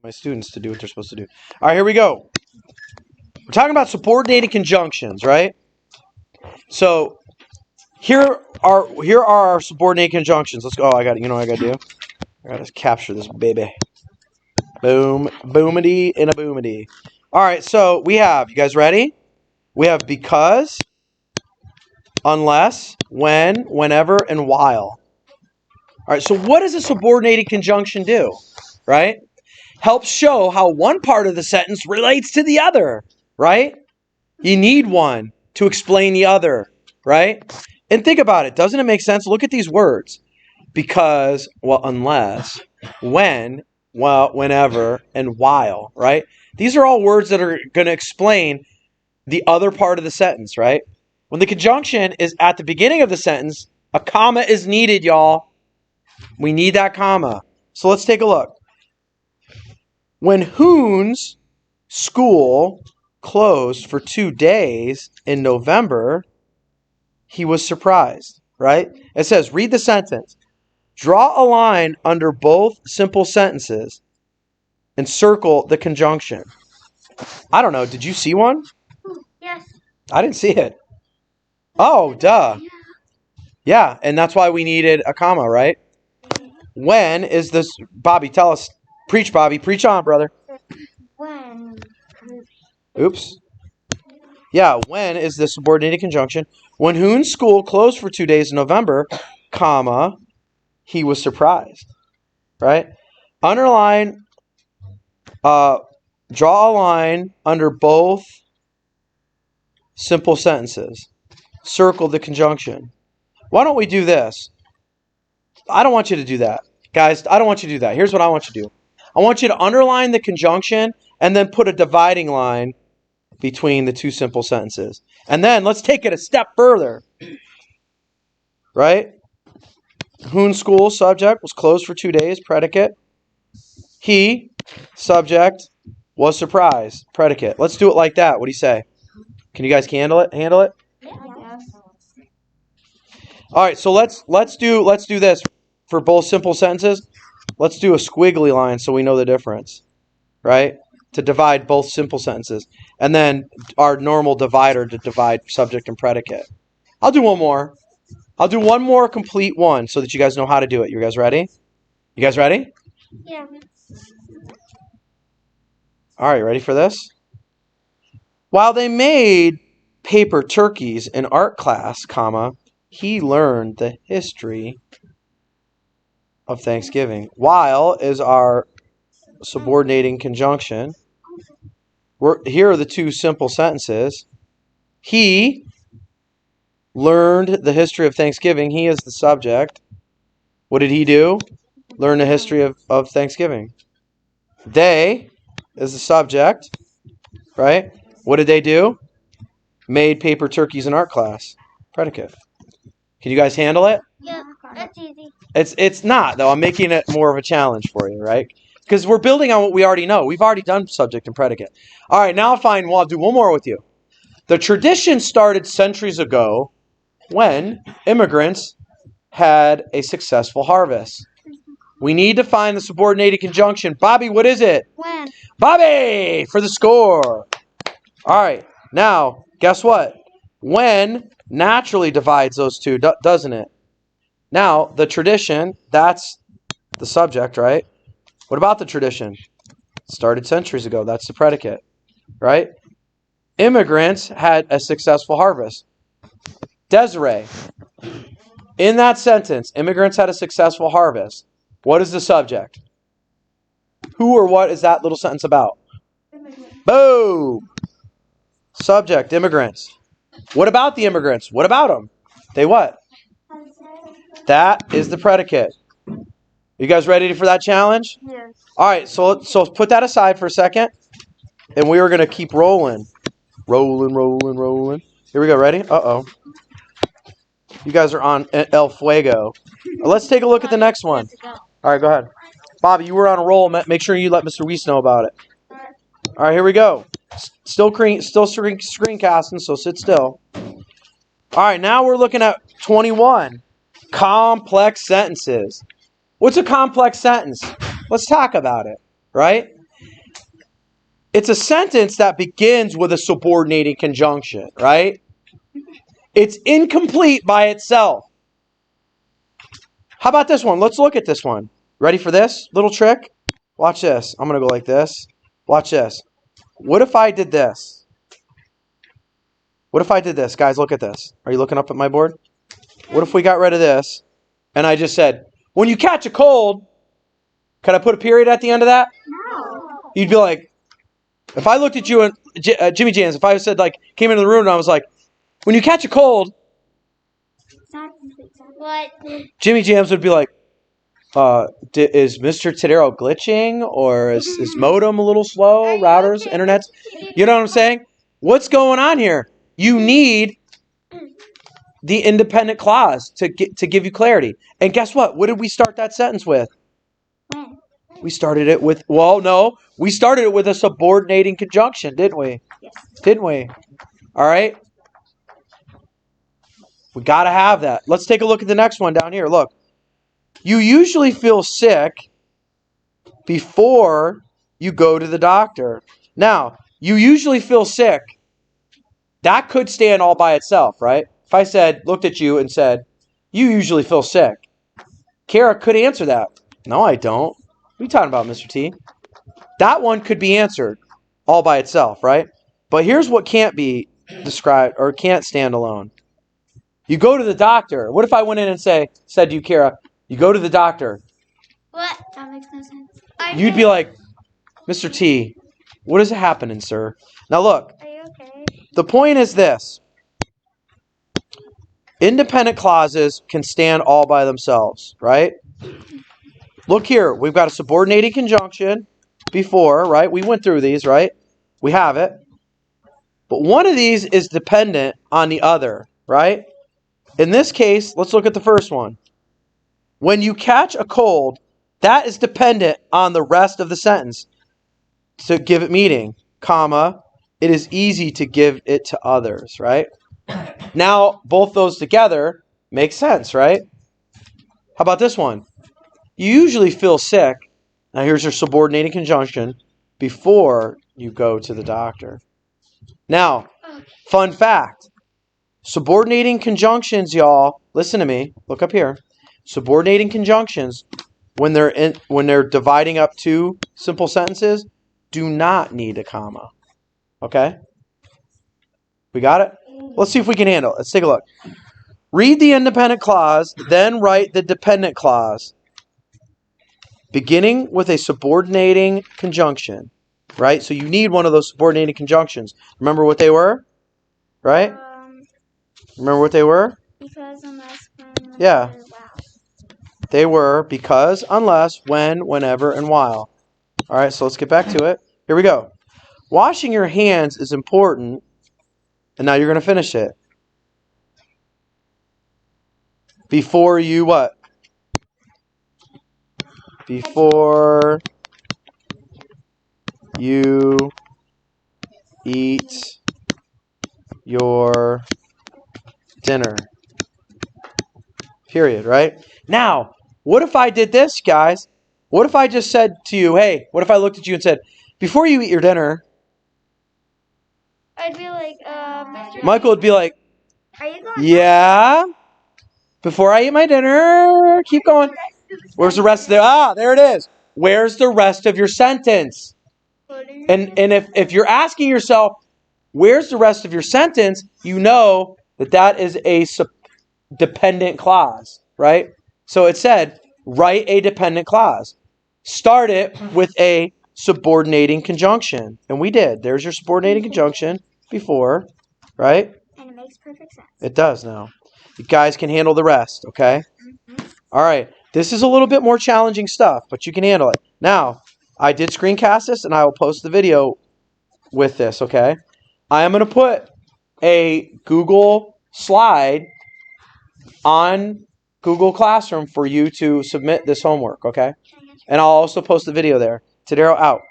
my students to do what they're supposed to do. All right, here we go. We're talking about subordinating conjunctions, right? So here are our subordinating conjunctions. Let's go. Oh, you know what I gotta do? I gotta capture this baby. Boom, boomity, and a boomity. All right, so we have, you guys ready? We have because, unless, when, whenever, and while. All right, so what does a subordinating conjunction do? Right? Helps show how one part of the sentence relates to the other, right? You need one to explain the other, right? And think about it. Doesn't it make sense? Look at these words. Because, well, unless, when, well, whenever, and while, right? These are all words that are going to explain the other part of the sentence, right? When the conjunction is at the beginning of the sentence, a comma is needed, y'all. We need that comma. So let's take a look. When Hoon's school closed for 2 days in November, he was surprised, right? It says, read the sentence. Draw a line under both simple sentences and circle the conjunction. I don't know. Did you see one? Yes. I didn't see it. Oh, duh. Yeah, and that's why we needed a comma, right? When is this... Bobby, tell us. Preach, Bobby. Preach on, brother. When. Oops. Yeah, when is the subordinated conjunction? When Hoon's school closed for 2 days in November, comma, he was surprised. Right? Underline, draw a line under both simple sentences. Circle the conjunction. Why don't we do this? I don't want you to do that. Guys, I don't want you to do that. Here's what I want you to do. I want you to underline the conjunction and then put a dividing line between the two simple sentences. And then let's take it a step further. Right? Hoon's school, subject, was closed for 2 days, predicate. He, subject, was surprised, predicate. Let's do it like that. What do you say? Can you guys handle it? Yes. All right, so let's do this for both simple sentences. Let's do a squiggly line so we know the difference, right? To divide both simple sentences. And then our normal divider to divide subject and predicate. I'll do one more. I'll do one more complete one so that you guys know how to do it. You guys ready? You guys ready? Yeah. All right, ready for this? While they made paper turkeys in art class, comma, he learned the history of Thanksgiving. While is our subordinating conjunction. Here are the two simple sentences. He learned the history of Thanksgiving. He is the subject. What did he do? Learn the history of Thanksgiving. They is the subject, right? What did they do? Made paper turkeys in art class. Predicate. Can you guys handle it? Yeah, that's easy. It's not, though. I'm making it more of a challenge for you, right? Because we're building on what we already know. We've already done subject and predicate. All right, now fine. Well, I'll do one more with you. The tradition started centuries ago when immigrants had a successful harvest. We need to find the subordinated conjunction. Bobby, what is it? When. Bobby, for the score. All right, now, guess what? When naturally divides those two, doesn't it? Now, the tradition, that's the subject, right? What about the tradition? Started centuries ago. That's the predicate, right? Immigrants had a successful harvest. Desiree, in that sentence, immigrants had a successful harvest. What is the subject? Who or what is that little sentence about? Boom! Subject, immigrants. What about the immigrants? What about them? They what? That is the predicate. You guys ready for that challenge? Yes. All right, so put that aside for a second. And we are going to keep rolling. Rolling. Here we go. Ready? Uh-oh. You guys are on El Fuego. Let's take a look at the next one. All right, go ahead. Bobby, you were on a roll. Make sure you let Mr. Weiss know about it. All right, here we go. Still screencasting, so sit still. All right, now we're looking at 21. Complex sentences. What's a complex sentence? Let's talk about it, right? It's a sentence that begins with a subordinating conjunction, right? It's incomplete by itself. How about this one? Let's look at this one. Ready for this little trick? Watch this. I'm going to go like this. Watch this. What if I did this? What if I did this? Guys, look at this. Are you looking up at my board? What if we got rid of this and I just said, when you catch a cold, could I put a period at the end of that? No. You'd be like, if I looked at you and Jimmy Jams, if I said like, came into the room and I was like, when you catch a cold, What? Jimmy Jams would be like, is Mr. Tadero glitching, or is his modem a little slow? Routers, internet? You know what I'm saying? What's going on here? You need the independent clause to give you clarity. And guess what? What did we start that sentence with? When? We started it with, well, no. We started it with a subordinating conjunction, didn't we? Yes. Didn't we? All right? We got to have that. Let's take a look at the next one down here. Look. You usually feel sick before you go to the doctor. Now, you usually feel sick. That could stand all by itself, right? If I looked at you and said, you usually feel sick. Kara could answer that. No, I don't. What are you talking about, Mr. T? That one could be answered all by itself, right? But here's what can't be described or can't stand alone. You go to the doctor. What if I went in and said to you, Kara, you go to the doctor. What? That makes no sense. You'd be like, Mr. T, what is happening, sir? Now look, Are you okay? the point is this. Independent clauses can stand all by themselves, right? Look here, we've got a subordinating conjunction before, right? We went through these, right? We have it. But one of these is dependent on the other, right? In this case, let's look at the first one. When you catch a cold, that is dependent on the rest of the sentence to give it meaning, comma, it is easy to give it to others, right? Now, both those together make sense, right? How about this one? You usually feel sick. Now, here's your subordinating conjunction before you go to the doctor. Now, fun fact. Subordinating conjunctions, y'all, listen to me. Look up here. Subordinating conjunctions, when they're dividing up two simple sentences, do not need a comma. Okay? We got it? Let's see if we can handle it. Let's take a look. Read the independent clause, then write the dependent clause, beginning with a subordinating conjunction. Right? So you need one of those subordinating conjunctions. Remember what they were? Right? Remember what they were? Because, unless, when, whenever, Yeah. wow. They were because, unless, when, whenever, and while. All right, so let's get back to it. Here we go. Washing your hands is important, and now you're going to finish it. Before you what? Before you eat your dinner. Period, right? Now, what if I did this, guys? What if I just said to you, hey, what if I looked at you and said, before you eat your dinner, I'd be like, Michael would be like, are you going? yeah, before I eat my dinner, keep going. Where's the rest of the, there it is. Where's the rest of your sentence? And if you're asking yourself, where's the rest of your sentence, you know that is a dependent clause, right? So it said, write a dependent clause. Start it with a subordinating conjunction. And we did. There's your subordinating conjunction before, right? And it makes perfect sense. It does now. You guys can handle the rest, okay? All right. This is a little bit more challenging stuff, but you can handle it. Now, I did screencast this, and I will post the video with this, okay? I am going to put a Google slide on Google Classroom for you to submit this homework, okay? And I'll also post the video there. Tadero out.